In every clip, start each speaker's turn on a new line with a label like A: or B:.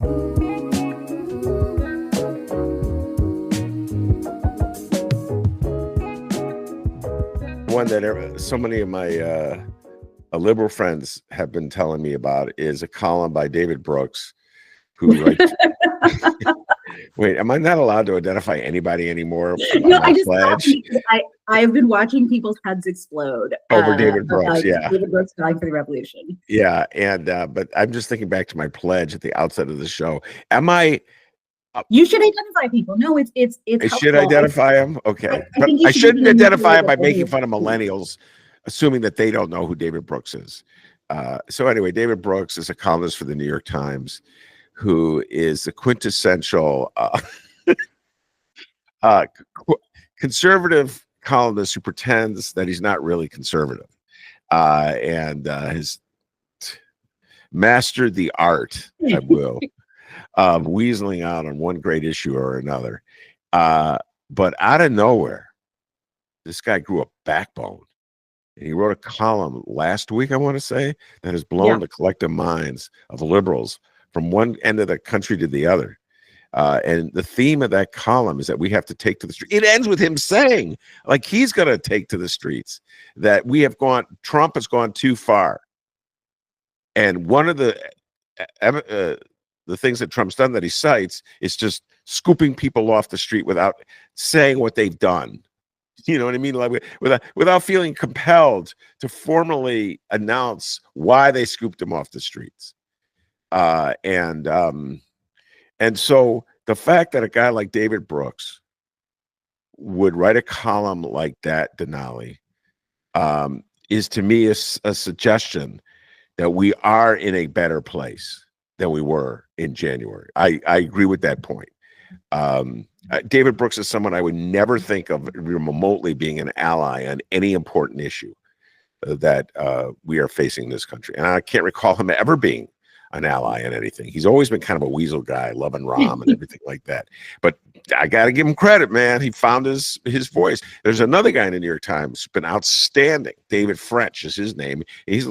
A: One that so many of my liberal friends have been telling me about is a column by David Brooks, who writes. Wait, am I not allowed to identify anybody anymore?
B: No, I just I've been watching people's heads explode
A: over David Brooks. Yeah,
B: David Brooks dying for the revolution.
A: Yeah, and but I'm just thinking back to my pledge at the outset of the show. Am I?
B: You should identify people. No, it's
A: I should identify them. Okay,
B: but
A: I shouldn't identify them by making fun of millennials, assuming that they don't know who David Brooks is. So anyway, David Brooks is a columnist for the New York Times, who is the quintessential conservative columnist who pretends that he's not really conservative, and has mastered the art, I will, of weaseling out on one great issue or another. But out of nowhere, this guy grew a backbone. And he wrote a column last week, I want to say, that has blown the collective minds of liberals from one end of the country to the other. And the theme of that column is that we have to take to the street. It ends with him saying, like, he's going to take to the streets, that Trump has gone too far. And one of the things that Trump's done that he cites is just scooping people off the street without saying what they've done. You know what I mean? Like without feeling compelled to formally announce why they scooped them off the streets. And so the fact that a guy like David Brooks would write a column like that, Denali, is to me a suggestion that we are in a better place than we were in January. I agree with that point. David Brooks is someone I would never think of remotely being an ally on any important issue that we are facing in this country. And I can't recall him ever being an ally in anything. He's always been kind of a weasel guy, loving Rahm and everything like that. But I got to give him credit, man. He found his voice. There's another guy in the New York Times who's been outstanding. David French is his name. He's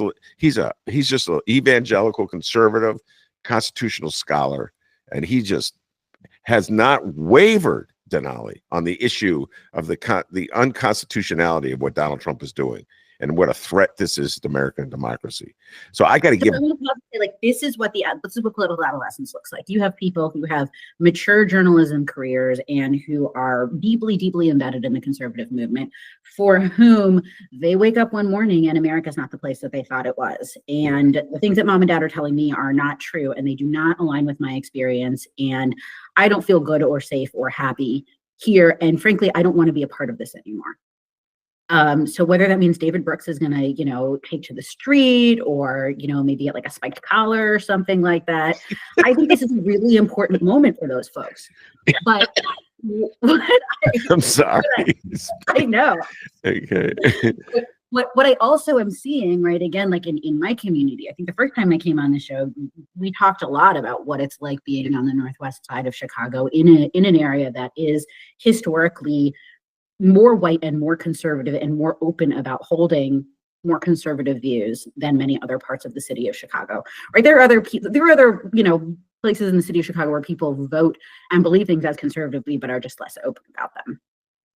A: just an evangelical conservative constitutional scholar, and he just has not wavered, Denali, on the issue of the unconstitutionality of what Donald Trump is doing and what a threat this is to American democracy. So I got to give.
B: Like, this is what political adolescence looks like. You have people who have mature journalism careers and who are deeply, deeply embedded in the conservative movement, for whom they wake up one morning and America's not the place that they thought it was. And the things that mom and dad are telling me are not true, and they do not align with my experience. And I don't feel good or safe or happy here. And frankly, I don't want to be a part of this anymore. So whether that means David Brooks is going to, take to the street or, maybe get like a spiked collar or something like that, I think this is a really important moment for those folks. But
A: I'm sorry.
B: I know.
A: Okay.
B: What I also am seeing, right, again, like in my community, I think the first time I came on the show, we talked a lot about what it's like being on the northwest side of Chicago in an area that is historically more white and more conservative and more open about holding more conservative views than many other parts of the city of Chicago. Right? There are other places in the city of Chicago where people vote and believe things as conservatively, but are just less open about them.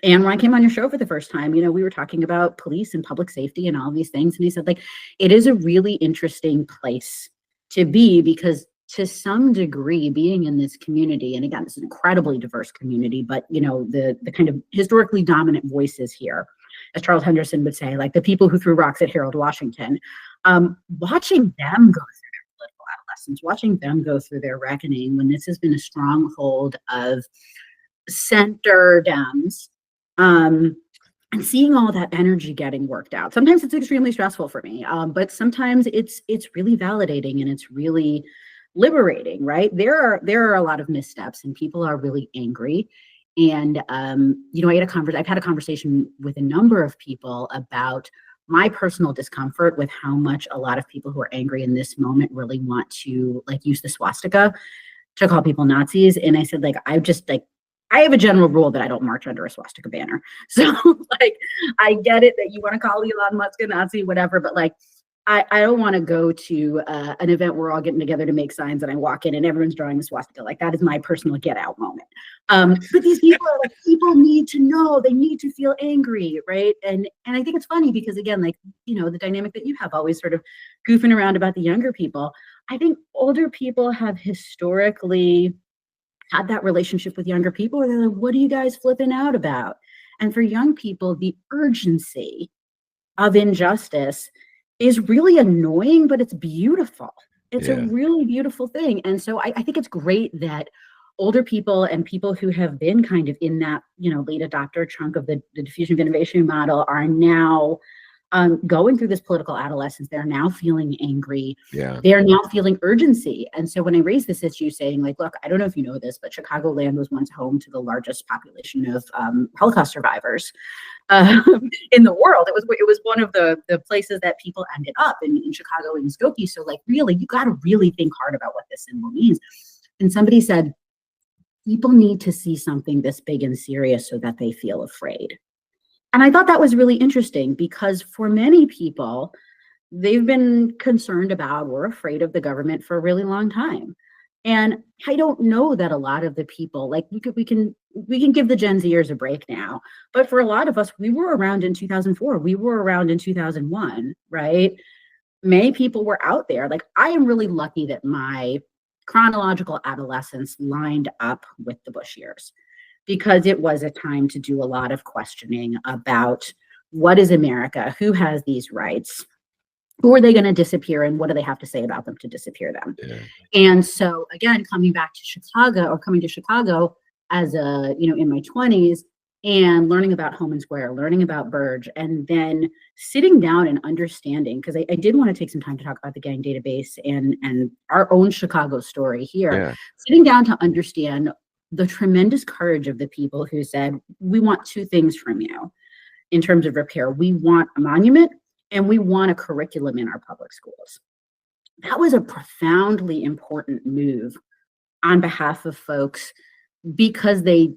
B: And when I came on your show for the first time, we were talking about police and public safety and all these things. And he said, like, it is a really interesting place to be because to some degree, being in this community, and again, it's an incredibly diverse community, but the kind of historically dominant voices here, as Charles Henderson would say, like the people who threw rocks at Harold Washington, watching them go through their political adolescence, watching them go through their reckoning when this has been a stronghold of center Dems, and seeing all that energy getting worked out. Sometimes it's extremely stressful for me, but sometimes it's really validating and it's really liberating, right? There are a lot of missteps and people are really angry. And, I've had a conversation with a number of people about my personal discomfort with how much a lot of people who are angry in this moment really want to use the swastika to call people Nazis. And I said, I have a general rule that I don't march under a swastika banner. So I get it that you want to call Elon Musk a Nazi, whatever, but I don't want to go to an event where we're all getting together to make signs and I walk in and everyone's drawing a swastika. Like, that is my personal get out moment. But these people are like, people need to know, they need to feel angry, right? And I think it's funny because, again, like, the dynamic that you have, always sort of goofing around about the younger people. I think older people have historically had that relationship with younger people where they're like, what are you guys flipping out about? And for young people, the urgency of injustice is really annoying, but it's beautiful. It's a really beautiful thing. And so I think it's great that older people and people who have been kind of in that, late adopter chunk of the diffusion of innovation model are now going through this political adolescence. They're now feeling angry.
A: Yeah.
B: They're now feeling urgency. And so when I raise this issue saying, like, look, I don't know if you know this, but Chicagoland was once home to the largest population of Holocaust survivors in the world. It was one of the places that people ended up in Chicago and Skokie. So, like, really, you got to really think hard about what this symbol means. And somebody said, people need to see something this big and serious so that they feel afraid. And I thought that was really interesting because for many people, they've been concerned about or afraid of the government for a really long time. And I don't know that a lot of the people, like, we can give the Gen Zers a break now, but for a lot of us, we were around in 2004, we were around in 2001, right? Many people were out there. Like, I am really lucky that my chronological adolescence lined up with the Bush years, because it was a time to do a lot of questioning about what is America, who has these rights, who are they going to disappear, and what do they have to say about them to disappear them?
A: Yeah.
B: And so, again, coming to Chicago as in my 20s, and learning about Homan Square, learning about Burge, and then sitting down and understanding, because I did want to take some time to talk about the gang database and our own Chicago story here.
A: Yeah.
B: Sitting down to understand the tremendous courage of the people who said, we want two things from you in terms of repair. We want a monument and we want a curriculum in our public schools. That was a profoundly important move on behalf of folks because they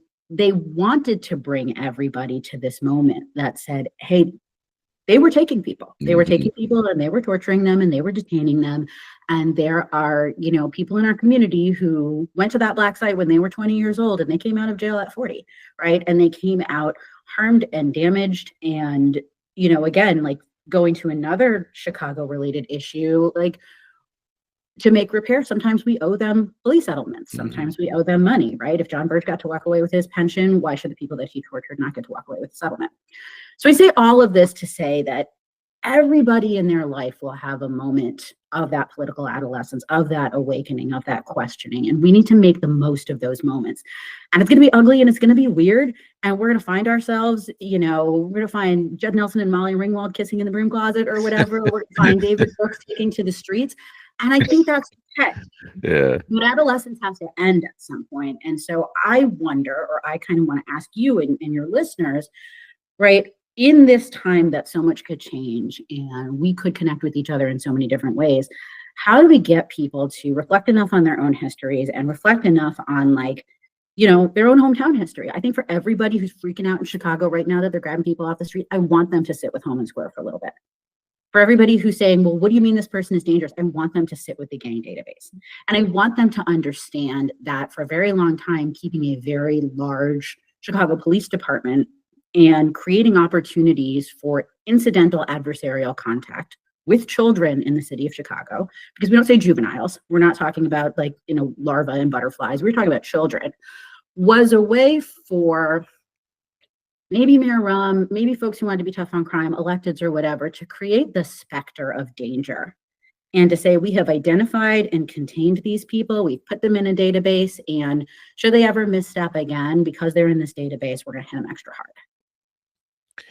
B: wanted to bring everybody to this moment that said, hey, they were taking people. They were taking people and they were torturing them and they were detaining them. And there are, people in our community who went to that black site when they were 20 years old and they came out of jail at 40, right? And they came out harmed and damaged. And, again, like, going to another Chicago related issue, like, to make repair, sometimes we owe them police settlements. Sometimes we owe them money, right? If John Burge got to walk away with his pension, why should the people that he tortured not get to walk away with the settlement? So I say all of this to say that everybody in their life will have a moment of that political adolescence, of that awakening, of that questioning. And we need to make the most of those moments. And it's going to be ugly and it's going to be weird. And we're going to find ourselves, we're going to find Judd Nelson and Molly Ringwald kissing in the broom closet or whatever. We're going to find David Brooks taking to the streets. And I think that's okay.
A: Yeah.
B: But adolescence has to end at some point. And so I wonder, or I kind of want to ask you and your listeners, right, in this time that so much could change and we could connect with each other in so many different ways, how do we get people to reflect enough on their own histories and reflect enough on, like, their own hometown history? I think for everybody who's freaking out in Chicago right now that they're grabbing people off the street, I want them to sit with Homan Square for a little bit. For everybody who's saying, well, what do you mean this person is dangerous? I want them to sit with the gang database. And I want them to understand that for a very long time, keeping a very large Chicago Police Department and creating opportunities for incidental adversarial contact with children in the city of Chicago, because we don't say juveniles. We're not talking about, like, larvae and butterflies. We're talking about children, was a way for maybe Mayor Rahm, maybe folks who wanted to be tough on crime, electeds or whatever, to create the specter of danger and to say, we have identified and contained these people, we've put them in a database, and should they ever misstep again, because they're in this database, we're going to hit them extra hard.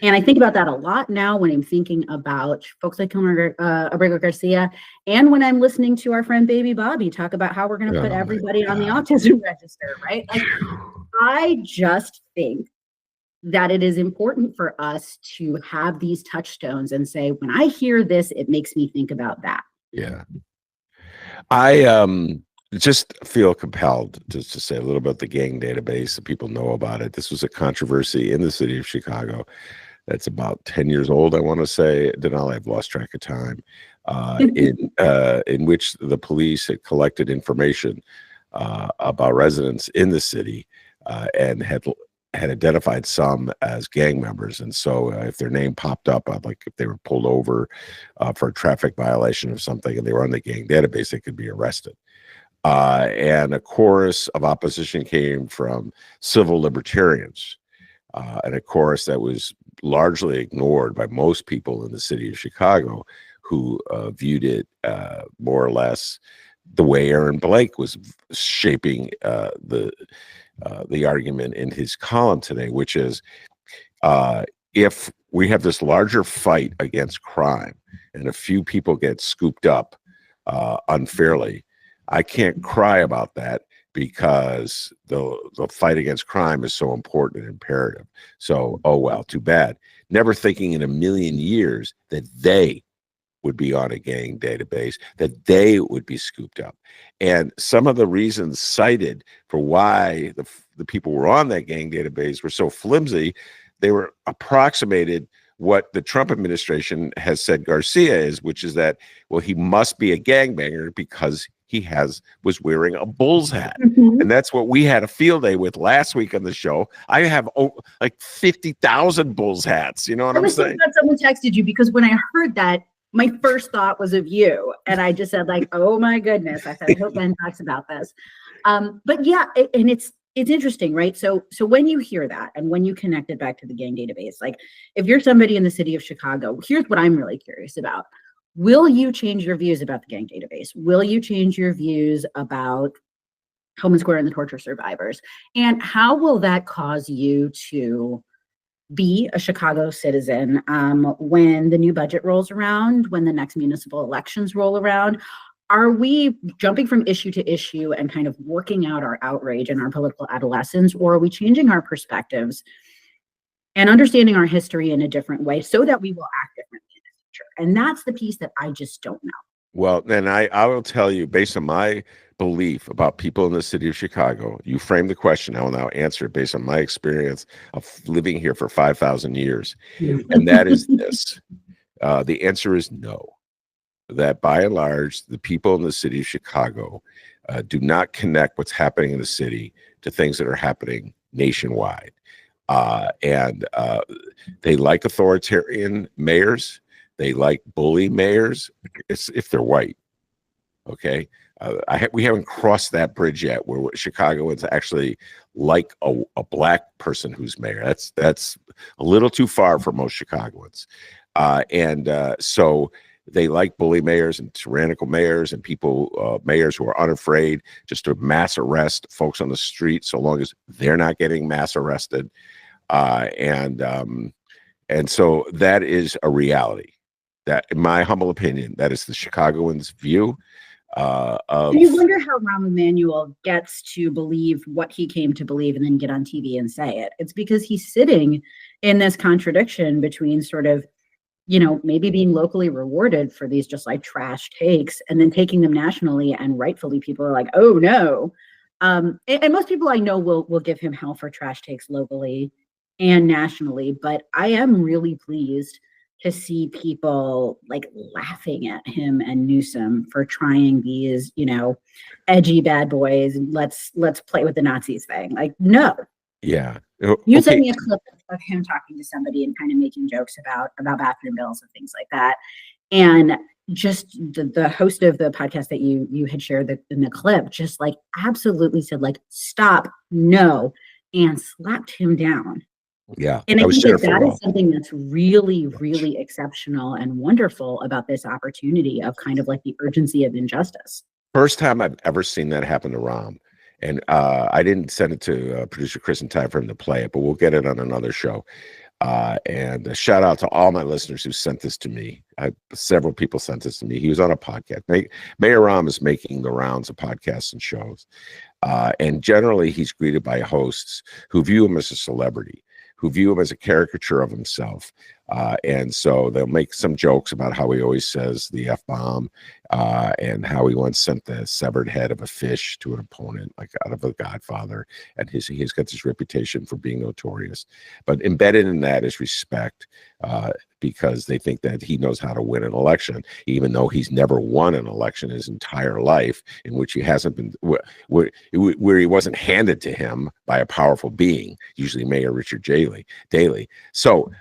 B: And I think about that a lot now when I'm thinking about folks like Abrego Garcia, and when I'm listening to our friend Baby Bobby talk about how we're going to put everybody on the autism register, right? Like, I just think that it is important for us to have these touchstones and say, when I hear this, it makes me think about that.
A: Yeah. I just feel compelled to say a little about the gang database so people know about it. This was a controversy in the city of Chicago that's about 10 years old, I want to say. Denali, I've lost track of time. in which the police had collected information about residents in the city and had identified some as gang members. And so if their name popped up, like if they were pulled over for a traffic violation or something and they were on the gang database, they could be arrested. And a chorus of opposition came from civil libertarians, and a chorus that was largely ignored by most people in the city of Chicago, who viewed it more or less the way Aaron Blake was shaping the argument in his column today, which is if we have this larger fight against crime and a few people get scooped up unfairly, I can't cry about that because the fight against crime is so important and imperative. So, oh well, too bad. Never thinking in a million years that they would be on a gang database, that they would be scooped up. And some of the reasons cited for why the people were on that gang database were so flimsy, they were approximated what the Trump administration has said Garcia is, which is that, well, he must be a gangbanger because he was wearing a Bulls hat.
B: Mm-hmm.
A: And that's what we had a field day with last week on the show. I have like 50,000 Bulls hats. You know what I'm saying?
B: That someone texted you, because when I heard that, my first thought was of you. And I just said, like, oh my goodness. I said, I hope Ben talks about this. But yeah, and it's interesting, right? So when you hear that and when you connect it back to the gang database, like if you're somebody in the city of Chicago, here's what I'm really curious about. Will you change your views about the gang database? Will you change your views about Hellman Square and the torture survivors? And how will that cause you to be a Chicago citizen when the new budget rolls around, when the next municipal elections roll around? Are we jumping from issue to issue and kind of working out our outrage and our political adolescence, or are we changing our perspectives and understanding our history in a different way so that we will act differently in the future? And that's the piece that I just don't know.
A: Well, then I will tell you, based on my belief about people in the city of Chicago, you framed the question, I will now answer it based on my experience of living here for 5,000 years. And that is this. The answer is no. That by and large, the people in the city of Chicago do not connect what's happening in the city to things that are happening nationwide. And they like authoritarian mayors. They like bully mayors if they're white. Okay. We haven't crossed that bridge yet where Chicagoans actually like a black person who's mayor. That's a little too far for most Chicagoans. So they like bully mayors and tyrannical mayors and people, mayors who are unafraid just to mass arrest folks on the street so long as they're not getting mass arrested. And so that is a reality. That, in my humble opinion, that is the Chicagoans' view.
B: You wonder how Rahm Emanuel gets to believe what he came to believe and then get on TV and say it. It's because he's sitting in this contradiction between sort of, you know, maybe being locally rewarded for these just like trash takes and then taking them nationally, and rightfully people are like, oh no. And most people I know will give him hell for trash takes locally and nationally, but I am really pleased to see people like laughing at him and Newsom for trying these, you know, edgy bad boys. Let's play with the Nazis thing. Like, no.
A: Yeah.
B: You sent me a clip of him talking to somebody and kind of making jokes about bathroom bills and things like that. And just the host of the podcast that you had shared in the clip just like absolutely said like, stop, no, and slapped him down.
A: Yeah.
B: And I think that is something that's really, really exceptional and wonderful about this opportunity of kind of like the urgency of injustice.
A: First time I've ever seen that happen to Rahm. And I didn't send it to producer Chris in time for him to play it, but we'll get it on another show. And a shout out to all my listeners who sent this to me. Several people sent this to me. He was on a podcast. Mayor Rahm is making the rounds of podcasts and shows. And generally, he's greeted by hosts who view him as a celebrity, who view him as a caricature of himself, And so they'll make some jokes about how he always says the F-bomb, and how he once sent the severed head of a fish to an opponent, like out of The Godfather. And he's got this reputation for being notorious. But embedded in that is respect, because they think that he knows how to win an election, even though he's never won an election his entire life, in which he hasn't been, where he wasn't handed to him by a powerful being, usually Mayor Richard Daley. So,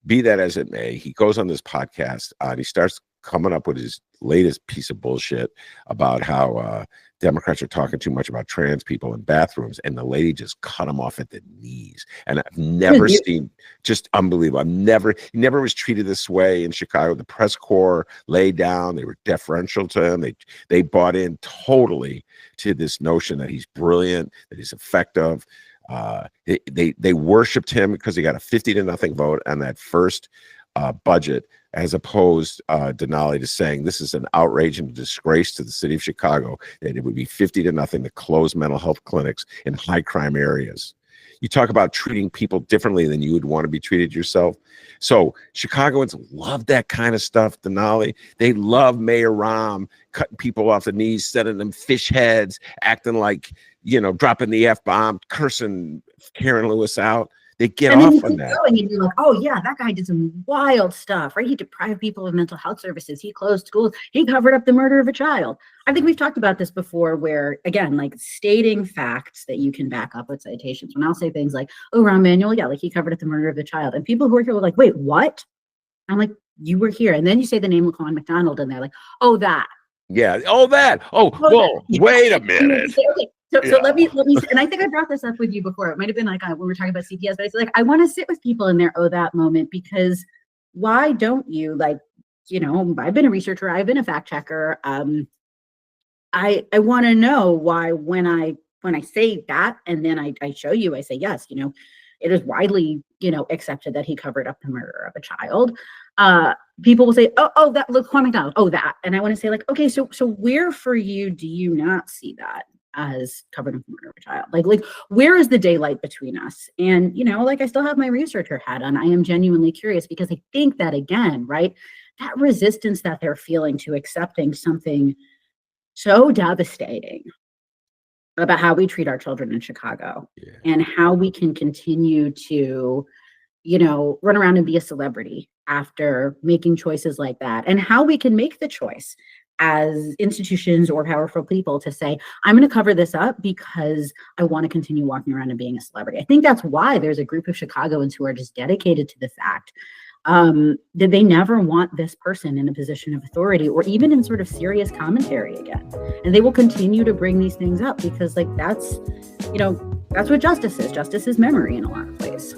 A: be that as it may, he goes on this podcast and he starts coming up with his latest piece of bullshit about how Democrats are talking too much about trans people in bathrooms, and the lady just cut him off at the knees. And I've never seen, just unbelievable. He never was treated this way in Chicago. The press corps laid down, they were deferential to him. They bought in totally to this notion that he's brilliant, that he's effective. They worshipped him because he got a 50-0 vote on that first budget, as opposed Denali to saying this is an outrage and a disgrace to the city of Chicago, that it would be 50-0 to close mental health clinics in high crime areas. You talk about treating people differently than you would want to be treated yourself. So Chicagoans love that kind of stuff, Denali. They love Mayor Rahm cutting people off the knees, sending them fish heads, acting like, dropping the F-bomb, cursing Karen Lewis out. They get off on that.
B: And you're like, oh yeah, that guy did some wild stuff, right? He deprived people of mental health services. He closed schools. He covered up the murder of a child. I think we've talked about this before, where, again, like stating facts that you can back up with citations. When I'll say things like, oh, Rahm Emanuel, yeah, like he covered up the murder of the child. And people who are here were like, wait, what? I'm like, you were here. And then you say the name Laquan McDonald and they're like, oh, that.
A: Yeah. Oh, that. Oh, whoa, wait a minute.
B: Okay. So let me, and I think I brought this up with you before. It might have been like when we were talking about CPS, but it's like, I want to sit with people in their oh, that moment, because why don't you, like, I've been a researcher, I've been a fact checker. I want to know why when I say that, and then I show you, I say, yes, it is widely, accepted that he covered up the murder of a child. People will say, oh, that, look, Laquan McDonald, oh, that. And I want to say, like, okay, so where for you do you not see that as covered up the murder of a child? Like where is the daylight between us? And, like, I still have my researcher hat on. I am genuinely curious, because I think that, again, right, that resistance that they're feeling to accepting something so devastating about how we treat our children in Chicago, and how we can continue to, run around and be a celebrity after making choices like that, and how we can make the choice as institutions or powerful people to say, I'm going to cover this up because I want to continue walking around and being a celebrity. I think that's why there's a group of Chicagoans who are just dedicated to the fact that they never want this person in a position of authority, or even in sort of serious commentary again. And they will continue to bring these things up because, like, that's what justice is. Justice is memory in a lot of ways.